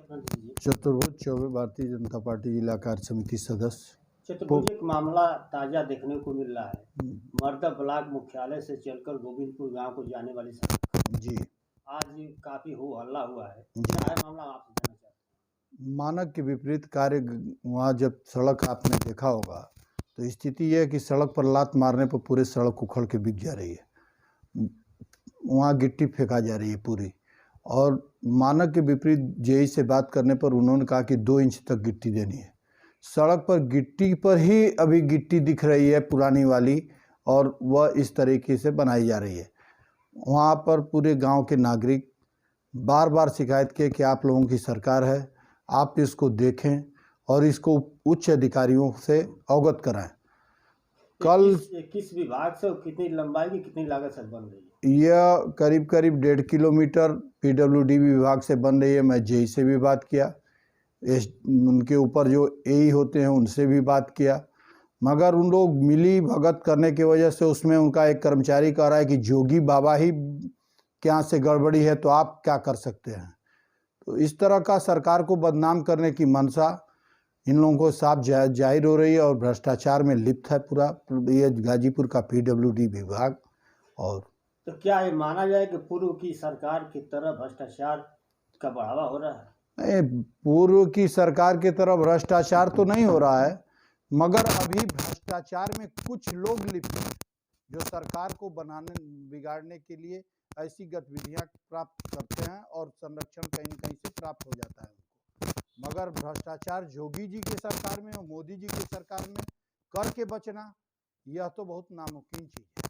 चतुर्भुज चौबे, भारतीय जनता पार्टी जिला कार्य समिति सदस्य। चतुर्भुज एक मामला ताजा देखने को मिल रहा है। मर्दा ब्लॉक मुख्यालय से चलकर गोविंदपुर गांव को जाने वाली सड़क जी आज काफी हो हल्ला हुआ है। क्या है मामला, आपसे जानना चाहते हैं। मानक के विपरीत कार्य। वहाँ जब सड़क आपने देखा होगा तो स्थिति यह है कि सड़क पर लात मारने पर पूरे सड़क उखड़ के बिक जा रही है। वहाँ गिट्टी फेंका जा रही है पूरी। और मानक के विपरीत जेई से बात करने पर उन्होंने कहा कि 2 इंच तक गिट्टी देनी है। सड़क पर गिट्टी पर ही अभी गिट्टी दिख रही है पुरानी वाली, और वह इस तरीके से बनाई जा रही है। वहाँ पर पूरे गांव के नागरिक बार बार शिकायत किए कि आप लोगों की सरकार है, आप इसको देखें और इसको उच्च अधिकारियों से अवगत कराएं। कल किस विभाग से कितनी लंबाई की कितनी लागत से बन रही है? यह करीब करीब 1.5 किलोमीटर पीडब्ल्यूडी विभाग से बन रही है। मैं जेई से भी बात किया, उनके ऊपर जो एई होते हैं उनसे भी बात किया, मगर उन लोग मिली भगत करने की वजह से उसमें उनका एक कर्मचारी कह रहा है कि जोगी बाबा ही क्या से गड़बड़ी है तो आप क्या कर सकते हैं। तो इस तरह का सरकार को बदनाम करने की मंशा इन लोगों को साफ जाहिर हो रही है और भ्रष्टाचार में लिप्त है पूरा ये गाजीपुर का पीडब्ल्यूडी विभाग। और तो क्या ये माना जाए कि पूर्व की सरकार की तरह भ्रष्टाचार का बढ़ावा हो रहा है? नहीं, पूर्व की सरकार की तरह भ्रष्टाचार तो नहीं हो रहा है, मगर अभी भ्रष्टाचार में कुछ लोग लिप्त हैं जो सरकार को बिगाड़ने के लिए ऐसी गतिविधियां प्राप्त करते हैं और संरक्षण कहीं न कहीं से प्राप्त हो जाता है उनको। मगर भ्रष्टाचार जोगी जी की सरकार में और मोदी जी की सरकार में करके बचना यह तो बहुत नामुमकिन चीज़ है।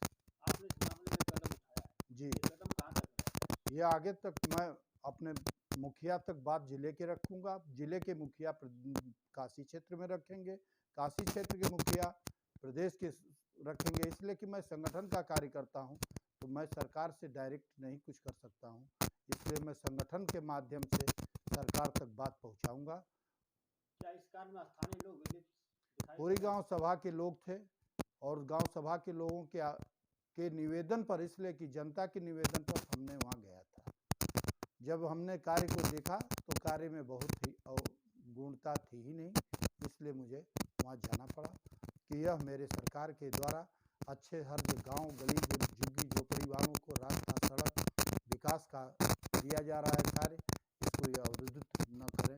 आपने इस मामले में कदम उठाया जी, कदम कहाँ तक? ये आगे तक मैं अपने मुखिया तक बात जिले के रखूंगा। जिले के मुखिया काशी क्षेत्र में रखेंगे, काशी क्षेत्र के मुखिया प्रदेश के रखेंगे, इसलिए कि मैं संगठन का कार्य करता हूं तो मैं सरकार से डायरेक्ट नहीं कुछ कर सकता हूं, इसलिए मैं संगठन के माध्यम से सरकार तक बात पहुंचाऊंगा। क्या इस कार्य में स्थानीय लोग दिखाई? पूरी गांव सभा के लोग थे और गांव सभा के लोगों के निवेदन पर, इसलिए कि जनता के निवेदन पर हमने वहां गया था। जब हमने कार्य को देखा तो कार्य में बहुत ही गुणता थी ही नहीं, इसलिए मुझे वहाँ जाना पड़ा कि यह मेरे सरकार के द्वारा अच्छे हर गांव गली झुग्गी झोपड़ी वालों को रास्ता सड़क विकास का दिया जा रहा है कार्य, इसको यह अवरुद्ध न करें,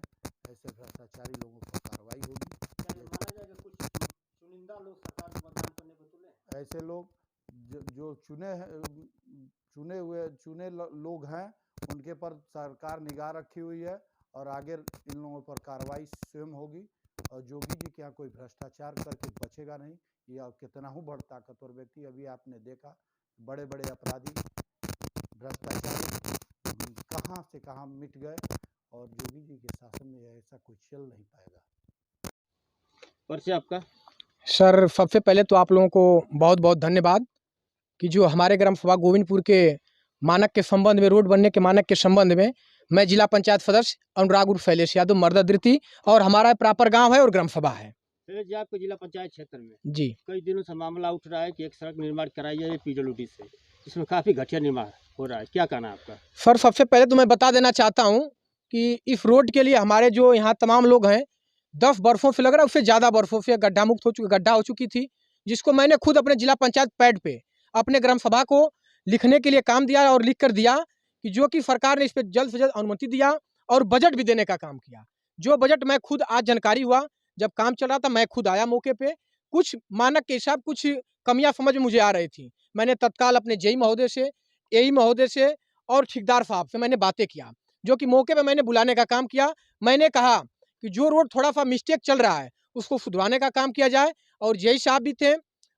ऐसे भ्रष्टाचारी लोगों पर कार्रवाई होगी। क्या ये माना जाए कि कुछ चुनिंदा लोग सरकार को बदनाम करने को तुले? ऐसे लोग जो चुने लोग हैं उनके पर सरकार निगाह रखी हुई है और आगे इन लोगों पर कार्रवाई स्वयं होगी। और जोगी जी के यहाँ कोई भ्रष्टाचार करके बचेगा नहीं। यह कितना ही बड़ा ताकतवर व्यक्ति, अभी आपने देखा बड़े बड़े अपराधी भ्रष्टाचारी कहाँ से कहाँ मिट गए और जोगी जी के शासन में ऐसा कुछ चल नहीं पाएगा। परिचय आपका? सर, सबसे पहले तो आप लोगों को बहुत बहुत धन्यवाद कि जो हमारे ग्राम सभा गोविंदपुर के मानक के संबंध में, रोड बनने के मानक के संबंध में मैं जिला पंचायत सदस्य अनुराग उर्फ शैलेश यादव मर्दा धृति, और हमारा प्रॉपर गांव है और ग्राम सभा है जी। आपको जिला पंचायत क्षेत्र में जी कई दिनों से मामला उठ रहा है कि एक सड़क निर्माण कराई जाए पीडब्ल्यूडी से, इसमें काफी घटिया निर्माण हो रहा है, क्या कहना है आपका? सर, सबसे पहले तो मैं बता देना चाहता हूँ कि इस रोड के लिए हमारे जो यहाँ तमाम लोग हैं 10 वर्षों से, लग रहा है उससे ज़्यादा वर्षों से गड्ढा मुक्त हो चुकी, गड्ढा हो चुकी थी, जिसको मैंने खुद अपने जिला पंचायत पैड पे अपने ग्राम सभा को लिखने के लिए काम दिया और लिख कर दिया कि जो कि सरकार ने इस पर जल्द से जल्द अनुमति दिया और बजट भी देने का काम किया। जो बजट मैं खुद आज जानकारी हुआ, जब काम चल रहा था मैं खुद आया मौके पे, कुछ मानक के हिसाब कुछ कमियां समझ में मुझे आ रही थी। मैंने तत्काल अपने जेई महोदय से, एई महोदय से और ठेकेदार साहब से मैंने बातें किया, जो कि मौके पे मैंने बुलाने का काम किया। मैंने कहा कि जो रोड थोड़ा सा मिस्टेक चल रहा है उसको सुधरवाने का काम किया जाए, और जेई साहब भी थे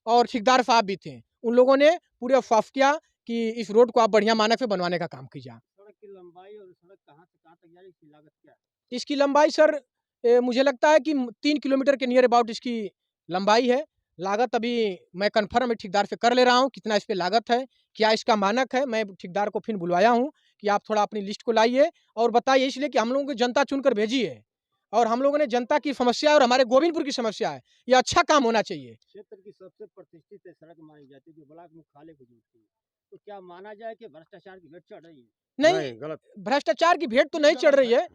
और ठेकेदार साहब भी थे, उन लोगों ने पूरे साफ किया कि इस रोड को आप बढ़िया मानक से बनवाने का काम कीजिए। सड़क की लंबाई और सड़क कहाँ से कहाँ तक जा रही है, इसकी लागत क्या है? इसकी लंबाई सर मुझे लगता है कि 3 किलोमीटर के नियर अबाउट इसकी लंबाई है। लागत अभी मैं कन्फर्म ठेकेदार से कर ले रहा हूँ कितना इस पे लागत है, क्या इसका मानक है। मैं ठेकेदार को फिर बुलवाया हूँ कि आप थोड़ा अपनी लिस्ट को लाइए और बताइए, इसलिए कि हम लोगों को जनता चुनकर भेजी है और हम लोगों ने जनता की समस्या और हमारे गोविंदपुर की समस्या है, ये अच्छा काम होना चाहिए। क्षेत्र की सबसे प्रतिष्ठित सड़क मानी जाती है जो ब्लॉक मुख्यालय को जोड़ती है, तो क्या माना जाए कि भ्रष्टाचार की भेंट चढ़ रही है? नहीं, गलत। भ्रष्टाचार की भेंट तो नहीं चढ़ रही है,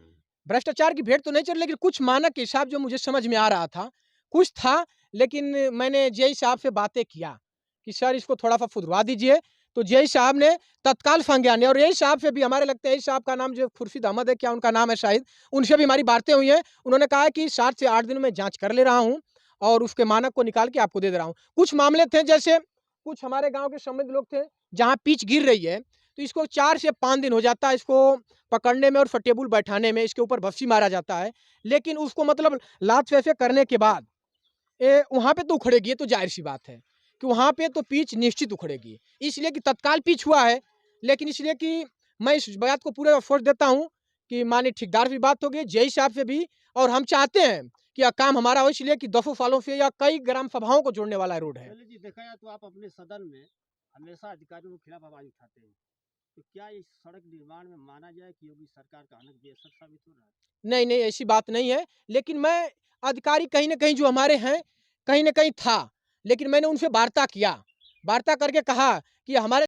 भ्रष्टाचार की भेंट तो नहीं चढ़ी, लेकिन कुछ मानक के हिसाब जो मुझे समझ में आ रहा था, कुछ था। लेकिन मैंने जेई साहब से बातें किया कि सर इसको थोड़ा-सा फुदवा दीजिए, तो जेई साहब ने तत्काल संज्ञान लिया और एई साहब से भी हमारे लगता है एई साहब का नाम जो खुर्शीद अहमद है, क्या उनका नाम है शायद, उनसे भी हमारी बातें हुई हैं। उन्होंने कहा है कि 7 से 8 दिन में जाँच कर ले रहा हूँ और उसके मानक को निकाल के आपको दे दे रहा हूँ। कुछ मामले थे जैसे कुछ हमारे गाँव के समृद्ध लोग थे, जहाँ पिच गिर रही है, तो इसको 4 से 5 दिन हो जाता है इसको पकड़ने में और टेबल बैठाने में, इसके ऊपर भपसी मारा जाता है। लेकिन उसको मतलब लात वैसे करने के बाद वहाँ पे तो उखड़ेगी, ये तो ज़ाहिर-सी बात है कि वहाँ पे तो पिच निश्चित उखड़ेगी। इसलिए कि तत्काल पिच हुआ है, लेकिन इसलिए कि मैं इस बात को पूरा एफर्ट देता हूँ कि माननीय ठेकेदार से भी बात हो गई, जेई साहब से भी, और हम चाहते हैं कि यह काम हमारा हो, इसलिए कि दसों सालों से या कई ग्राम सभाओं को जोड़ने वाला रोड है। पहले जी देखा जाए तो आप अपने सदन में हमेशा अधिकारियों के खिलाफ आवाज उठाते हैं, तो क्या इस सड़क निर्माण में माना जाए कि योगी सरकार का आना बेअसर साबित हो रहा है? नहीं, नहीं, ऐसी बात नहीं है, लेकिन मैं अधिकारी कहीं न कहीं जो हमारे हैं, कहीं न कहीं था, लेकिन मैंने उनसे वार्ता किया। वार्ता करके कहा कि हमारे